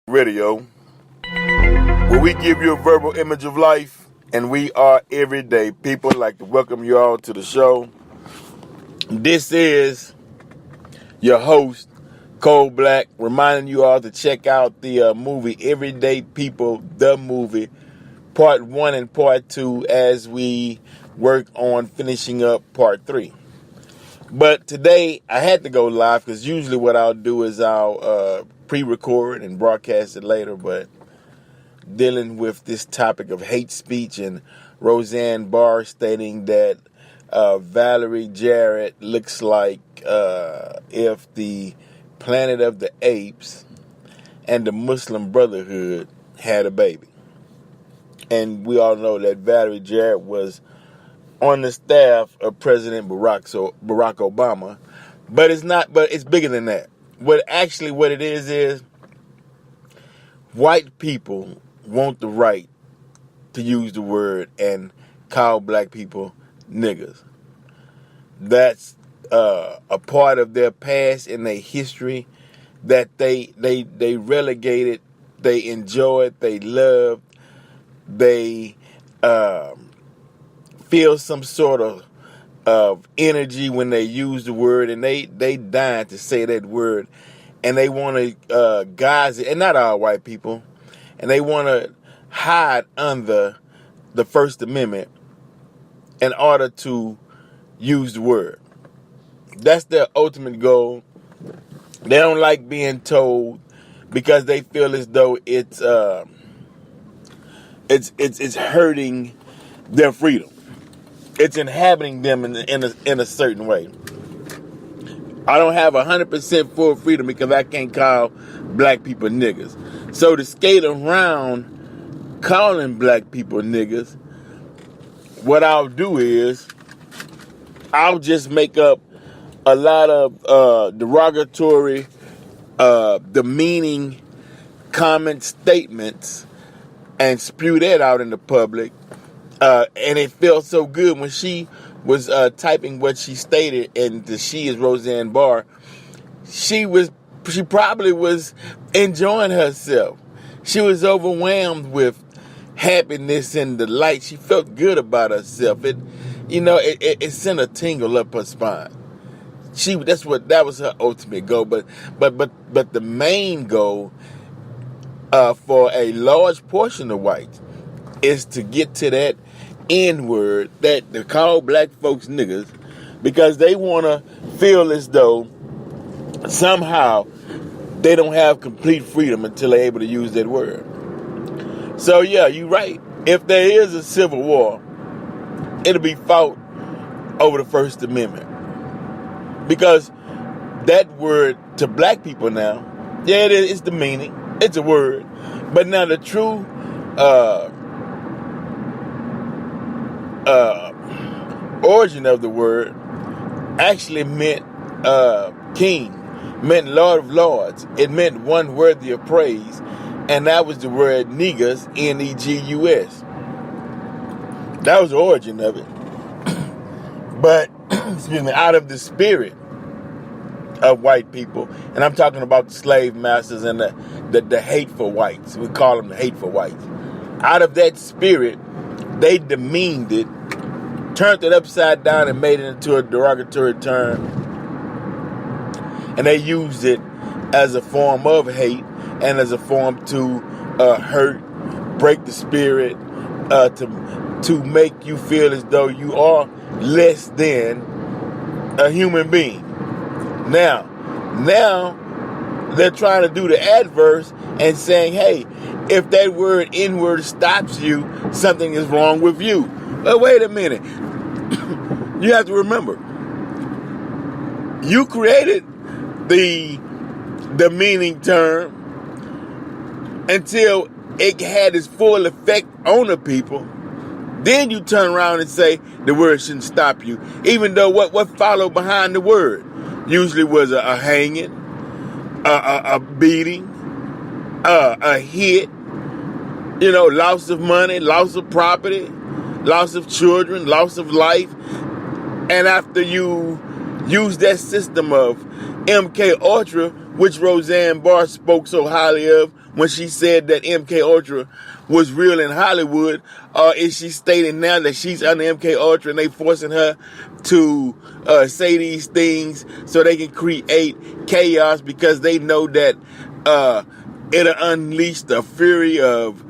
Radio, where we give you a verbal image of life, and we are everyday people. I'd like to welcome you all to the show. This is your host, Cole Black, reminding you all to check out the movie Everyday People, the movie, Part 1 and Part 2, as we work on finishing up Part 3. But today, I had to go live because usually what I'll do is I'll pre-record and broadcast it later. But dealing with this topic of hate speech and Roseanne Barr stating that Valerie Jarrett looks like if the Planet of the Apes and the Muslim Brotherhood had a baby. And we all know that Valerie Jarrett was on the staff of President Barack Obama, but it's bigger than that. What it is white people want the right to use the word and call black people niggas. That's a part of their past and their history that they relegated, they enjoyed, they loved, they feel some sort of energy when they use the word, and they dying to say that word, and they want to guise it, and not all white people, and they want to hide under the First Amendment in order to use the word. That's their ultimate goal. They don't like being told because they feel as though it's hurting their freedom. It's inhabiting them in a certain way. I don't have 100% full freedom because I can't call black people niggas. So to skate around calling black people niggas, what I'll do is I'll just make up a lot of derogatory, demeaning comment statements and spew that out in the public. And it felt so good when she was typing what she stated, and she is Roseanne Barr. She probably was enjoying herself. She was overwhelmed with happiness and delight. She felt good about herself. It sent a tingle up her spine. That was her ultimate goal. But the main goal for a large portion of whites is to get to that N-word, that to call black folks niggas, because they want to feel as though somehow they don't have complete freedom until they're able to use that word. So yeah, you're right. If there is a civil war, it'll be fought over the First Amendment. Because that word to black people now, yeah, it's the meaning. It's a word. But now the true origin of the word actually meant king, meant Lord of Lords. It meant one worthy of praise, and that was the word negus, Negus. That was the origin of it. But, excuse me, out of the spirit of white people, and I'm talking about the slave masters and the hateful whites. We call them the hateful whites. Out of that spirit, they demeaned it, turned it upside down, and made it into a derogatory term. And they used it as a form of hate and as a form to hurt, break the spirit, to make you feel as though you are less than a human being. Now they're trying to do the adverse and saying, hey, if that word N-word stops you, something is wrong with you. But wait a minute. You have to remember, you created the meaning term until it had its full effect on the people. Then you turn around and say the word shouldn't stop you, even though what followed behind the word usually was a hanging, a beating, a hit, loss of money, loss of property, loss of children, loss of life. And after you use that system of MK Ultra, which Roseanne Barr spoke so highly of, when she said that MK Ultra was real in Hollywood, or is she stating now that she's under MK Ultra and they forcing her to say these things so they can create chaos because they know that it'll unleash the fury of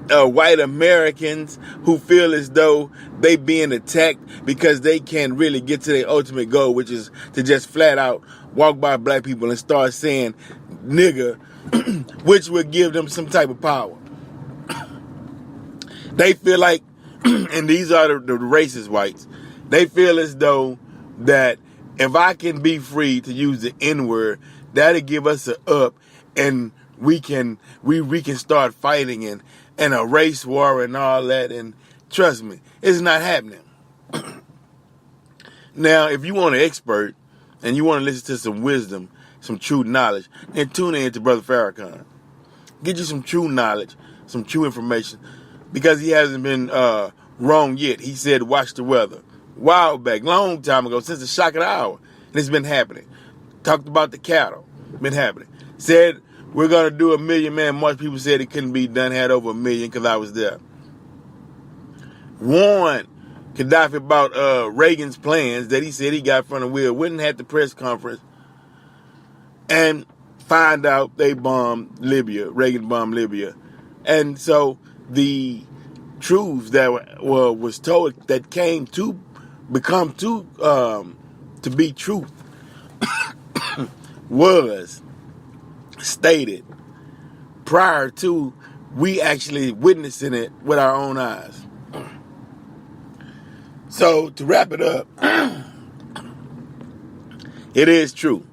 white Americans who feel as though they being attacked because they can't really get to their ultimate goal, which is to just flat out walk by black people and start saying nigga, which would give them some type of power. They feel like, and these are the racist whites, they feel as though that if I can be free to use the N-word, that'll give us a up and we can start fighting and a race war and all that. And trust me, it's not happening. Now, if you want an expert and you want to listen to some wisdom, some true knowledge, then tune in to Brother Farrakhan. Get you some true knowledge, some true information, because he hasn't been wrong yet. He said, watch the weather. While back, long time ago, since the shock of the hour, and it's been happening. Talked about the cattle, been happening. Said, we're going to do a 1 million man march. People said it couldn't be done, had over 1 million because I was there. Warned Gaddafi about Reagan's plans that he said he got from the wheel. Wouldn't have the press conference and find out they bombed Libya. Reagan bombed Libya. And so the truths that was told that came to become to be truth was stated prior to we actually witnessing it with our own eyes. So to wrap it up, it is true.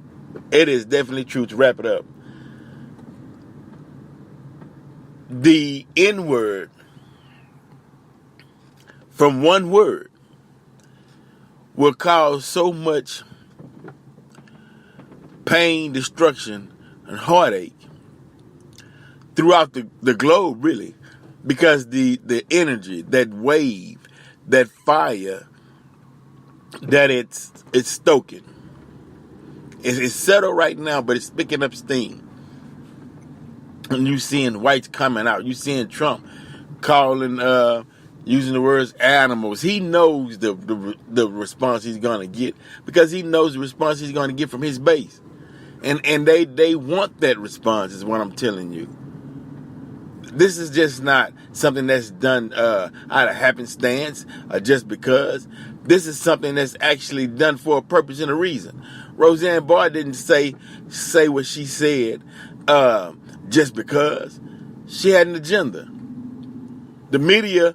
It is definitely true. To wrap it up, the N-word from one word will cause so much pain, destruction, and heartache throughout the globe, really, because the energy, that wave, that fire that it's stoking. It's settled right now, but it's picking up steam. And you seeing whites coming out. You seeing Trump calling, using the words animals. He knows the response he's gonna get because he knows the response he's gonna get from his base, and they want that response. Is what I'm telling you. This is just not something that's done out of happenstance or just because. This is something that's actually done for a purpose and a reason. Roseanne Barr didn't say what she said just because. She had an agenda. The media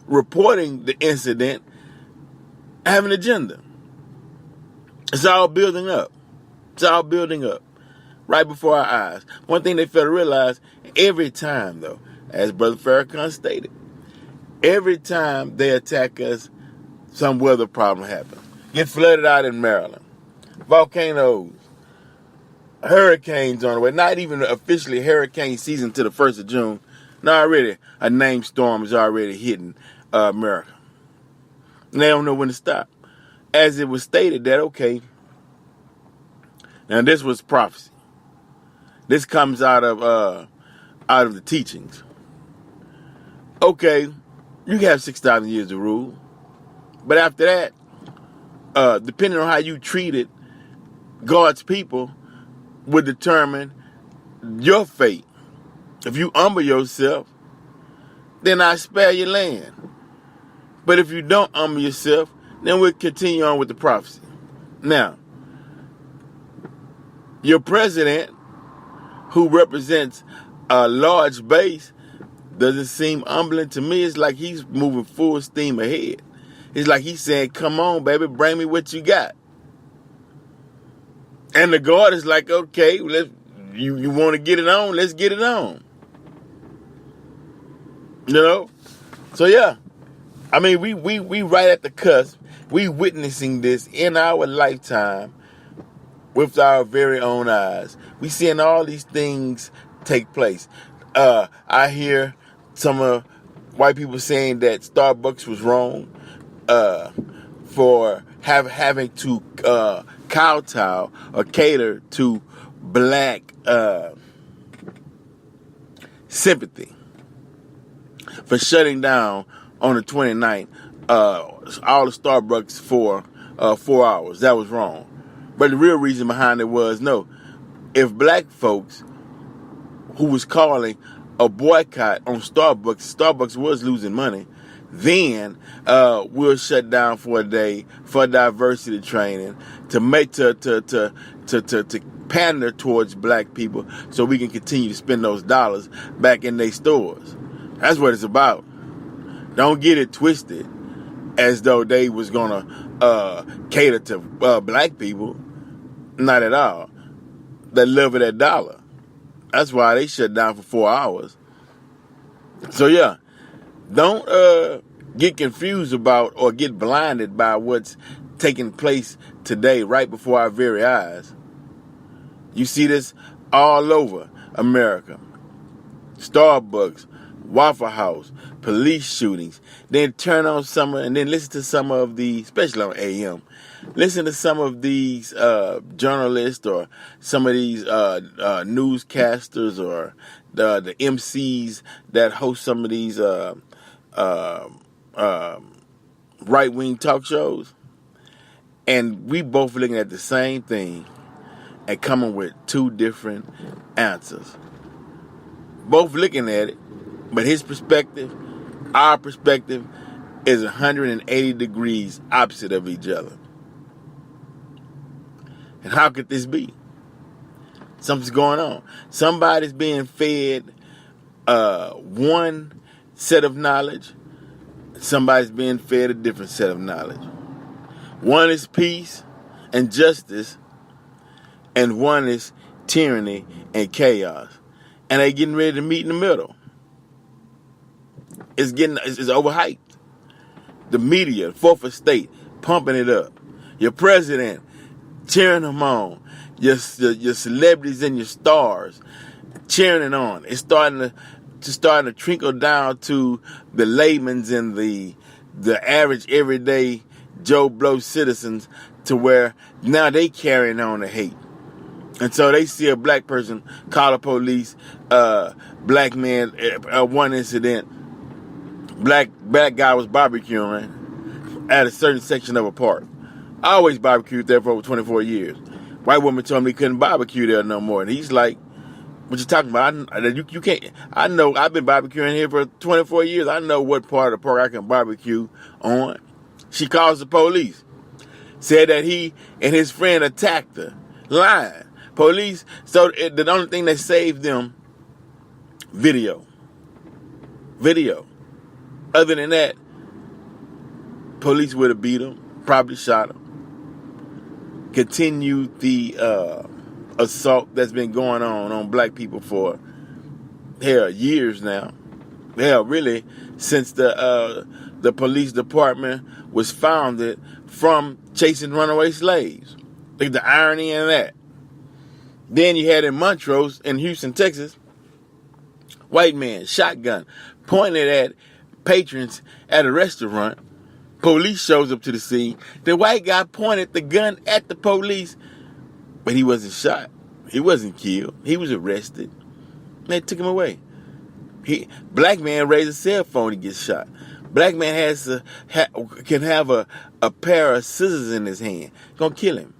reporting the incident have an agenda. It's all building up. It's all building up right before our eyes. One thing they fail to realize, every time, though, as Brother Farrakhan stated, every time they attack us, some weather problem happens. Get flooded out in Maryland. Volcanoes. Hurricanes on the way. Not even officially hurricane season till the 1st of June. Now already a named storm is already hitting America. And they don't know when to stop. As it was stated that, okay, now this was prophecy. This comes out of the teachings. Okay, you have 6,000 years to rule. But after that, depending on how you treated God's people, would determine your fate. If you humble yourself, then I spare your land. But if you don't humble yourself, then we'll continue on with the prophecy. Now, your president, who represents a large base, doesn't seem humbling to me. It's like he's moving full steam ahead. It's like he's saying, come on, baby, bring me what you got. And the guard is like, okay, you want to get it on? Let's get it on. You know? So, yeah. I mean, we right at the cusp. We witnessing this in our lifetime with our very own eyes. We seeing all these things take place. I hear some white people saying that Starbucks was wrong for having to kowtow or cater to black sympathy for shutting down on the 29th all the Starbucks for 4 hours. That was wrong. But the real reason behind it was, no, if black folks who was calling a boycott on Starbucks was losing money, then we'll shut down for a day for diversity training to make to pander towards black people so we can continue to spend those dollars back in their stores. That's what it's about. Don't get it twisted as though they was gonna cater to black people. Not at all. They love of that dollar. That's why they shut down for 4 hours. So yeah, don't get confused about or get blinded by what's taking place today right before our very eyes. You see this all over America. Starbucks, Waffle House, police shootings. Then turn on and then listen to some of the, especially on AM, listen to some of these journalists or some of these newscasters or the MCs that host some of these right-wing talk shows. And we both looking at the same thing and coming with two different answers. Both looking at it, but his perspective, our perspective, is 180 degrees opposite of each other. And how could this be? Something's going on. Somebody's being fed one set of knowledge. Somebody's being fed a different set of knowledge. One is peace and justice, and one is tyranny and chaos. And they're getting ready to meet in the middle. It's overhyped. The media, fourth estate, pumping it up. Your president cheering them on. Your celebrities and your stars cheering it on. It's starting to trickle down to the layman's and the average everyday Joe Blow citizens, to where now they carrying on the hate. And so they see a black person call the police, black man, one incident, black guy was barbecuing at a certain section of a park. I always barbecued there for over 24 years. White woman told me he couldn't barbecue there no more. And he's like, what you talking about? You can't. I know, I've been barbecuing here for 24 years. I know what part of the park I can barbecue on. She calls the police. Said that he and his friend attacked her. Lying. Police, so the only thing that saved them, video. Other than that, police would have beat him, probably shot him. Continued the assault that's been going on black people for, years now. Really, since the police department was founded from chasing runaway slaves. Look at the irony in that. Then you had in Montrose in Houston, Texas, white man, shotgun, pointed at patrons at a restaurant. Police shows up to the scene. The white guy pointed the gun at the police, but he wasn't shot. He wasn't killed. He was arrested. They took him away. Black man raised a cell phone to get shot. Black man can have a pair of scissors in his hand. Gonna kill him.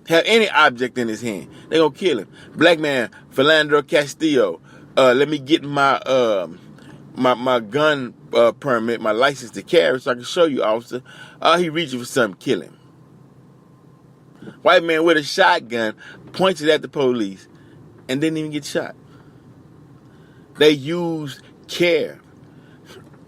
Have any object in his hand, they gonna kill him. Black man, Philandro Castillo. Let me get my my gun permit, my license to carry, so I can show you, officer. He reaching for something, kill him. White man with a shotgun pointed at the police and didn't even get shot. They used care.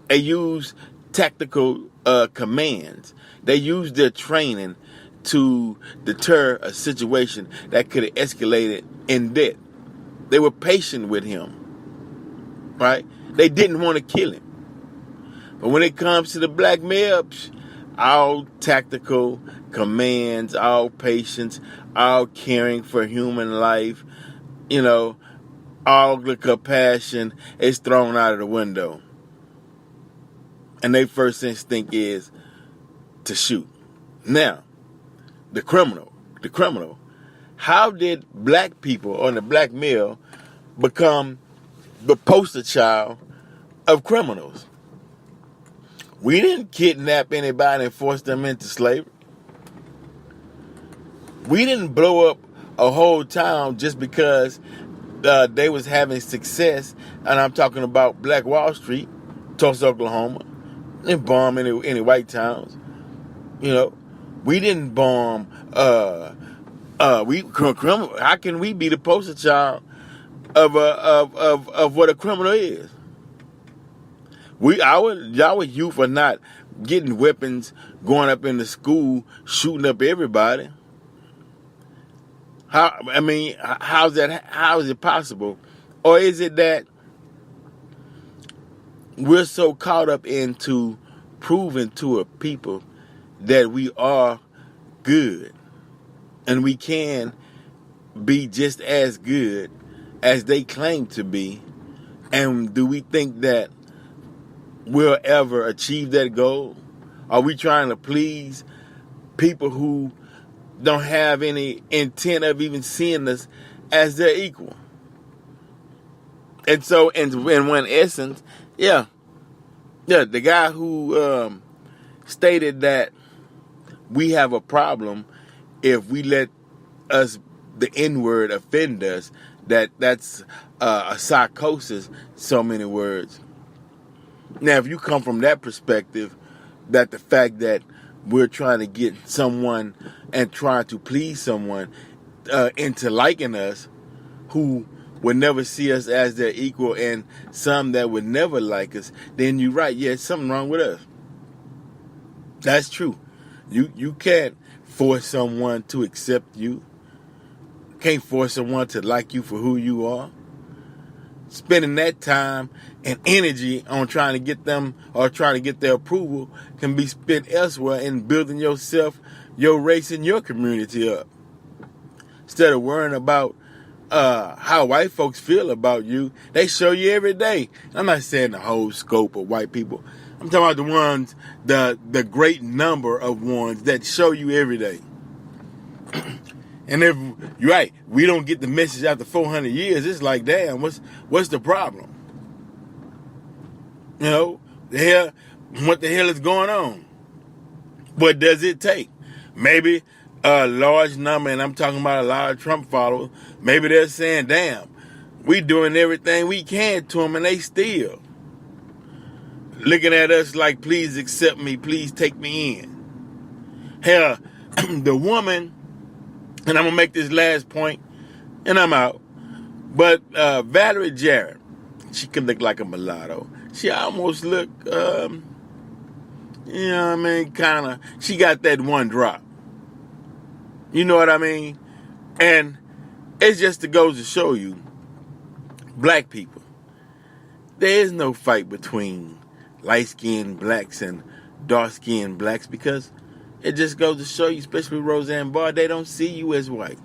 They used tactical commands. They used their training to deter a situation that could have escalated in death. They were patient with him, right? They didn't want to kill him. But when it comes to the black male, all tactical commands, all patience, all caring for human life, all the compassion is thrown out of the window. And their first instinct is to shoot. Now, the criminal. How did black people or the black male become the poster child of criminals. We didn't kidnap anybody and force them into slavery. We didn't blow up a whole town just because they was having success. And I'm talking about Black Wall Street, Tulsa, Oklahoma, and bomb any white towns. You know, we didn't bomb. How can we be the poster child of what a criminal is? Our youth are not getting weapons, going up into school, shooting up everybody. How is it possible? Or is it that we're so caught up into proving to a people that we are good and we can be just as good as they claim to be? And do we think that we'll ever achieve that goal? Are we trying to please people who don't have any intent of even seeing us as their equal? And so, in one essence, the guy who stated that we have a problem if we let the N-word offend us, that's a psychosis, so many words. Now, if you come from that perspective, that the fact that we're trying to get someone and trying to please someone into liking us who would never see us as their equal, and some that would never like us, then you're right. Yeah, something wrong with us. That's true. You can't force someone to accept you. Can't force someone to like you for who you are. Spending that time and energy on trying to get them or trying to get their approval can be spent elsewhere in building yourself, your race, and your community up. Instead of worrying about how white folks feel about you, they show you every day. I'm not saying the whole scope of white people. I'm talking about the ones, the great number of ones that show you every day. And if you're right, we don't get the message after 400 years. It's like, damn, what's the problem? You know, what the hell is going on? What does it take? Maybe a large number, and I'm talking about a lot of Trump followers, maybe they're saying, damn, we doing everything we can to them, and they still looking at us like, please accept me, please take me in. Hell, the woman, and I'm going to make this last point, and I'm out, but Valerie Jarrett, she could look like a mulatto. She almost look, kind of, she got that one drop. You know what I mean? And it's just to goes to show you, black people, there is no fight between light-skinned blacks and dark-skinned blacks, because it just goes to show you, especially Roseanne Barr, they don't see you as white.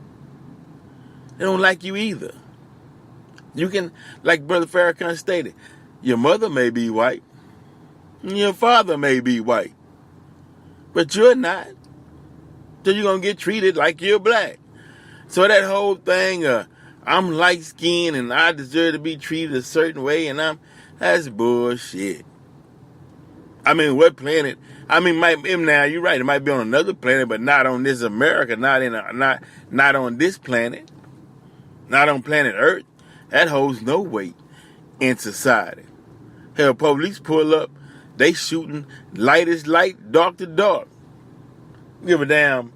They don't like you either. You can, like Brother Farrakhan stated, your mother may be white, and your father may be white, but you're not. So you're going to get treated like you're black. So that whole thing, I'm light-skinned and I deserve to be treated a certain way, and that's bullshit. I mean, what planet? I mean, now you're right. It might be on another planet, but not on this America. Not on this planet. Not on planet Earth. That holds no weight in society. Hell, police pull up, they shooting light is light, dark to dark. Give a damn.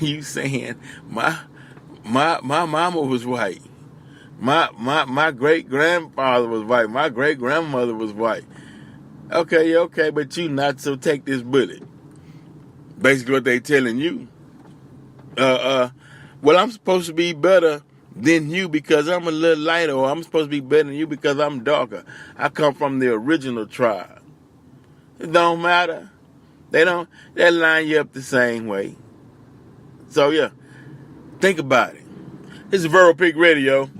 You saying my mama was white. My great grandfather was white. My great grandmother was white. Okay, but you not, so take this bullet. Basically what they telling you. Well, I'm supposed to be better than you because I'm a little lighter, or I'm supposed to be better than you because I'm darker. I come from the original tribe. It don't matter. They line you up the same way. So yeah, think about it. This is Vero Peak Radio.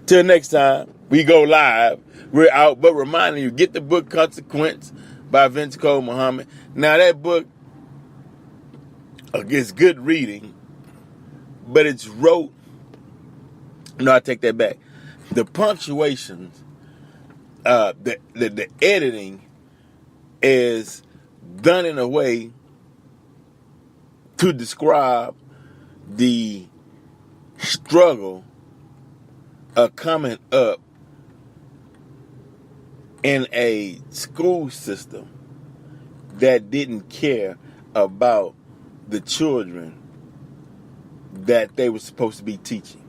Till next time, we go live. We're out, but reminding you, get the book Consequence by Vince Cole Muhammad. Now that book is good reading, but it's wrote. No, I take that back. the punctuations, the editing is done in a way to describe the struggle of coming up in a school system that didn't care about the children that they were supposed to be teaching.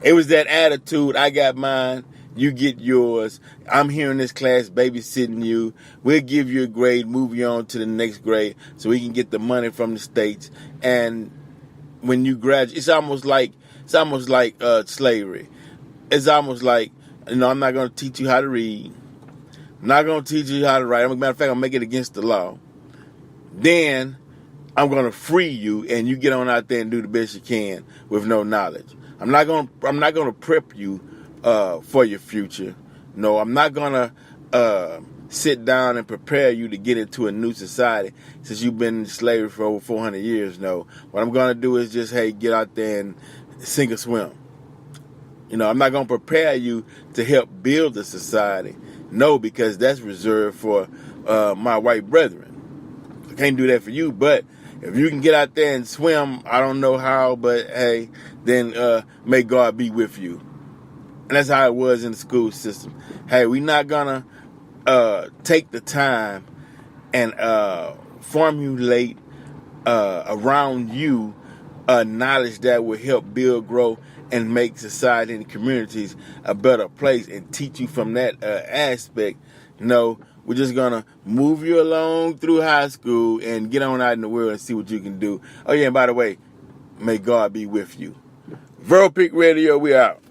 It was that attitude, I got mine, you get yours, I'm here in this class babysitting you, we'll give you a grade, move you on to the next grade so we can get the money from the states. And when you graduate, it's almost like slavery. It's almost like, I'm not going to teach you how to read. I'm not going to teach you how to write. As a matter of fact, I'll make it against the law. Then I'm going to free you, and you get on out there and do the best you can with no knowledge. I'm not going to prep you for your future. No, I'm not going to sit down and prepare you to get into a new society since you've been in slavery for over 400 years. No, what I'm going to do is just, hey, get out there and sink or swim. I'm not going to prepare you to help build a society. No, because that's reserved for my white brethren. I can't do that for you, but if you can get out there and swim, I don't know how, but hey, then may God be with you. And that's how it was in the school system. Hey, we're not going to take the time and formulate around you knowledge that will help build, grow, and make society and communities a better place and teach you from that aspect. No, we're just going to move you along through high school and get on out in the world and see what you can do. Oh, yeah, and by the way, may God be with you. Vero Peak Radio, we out.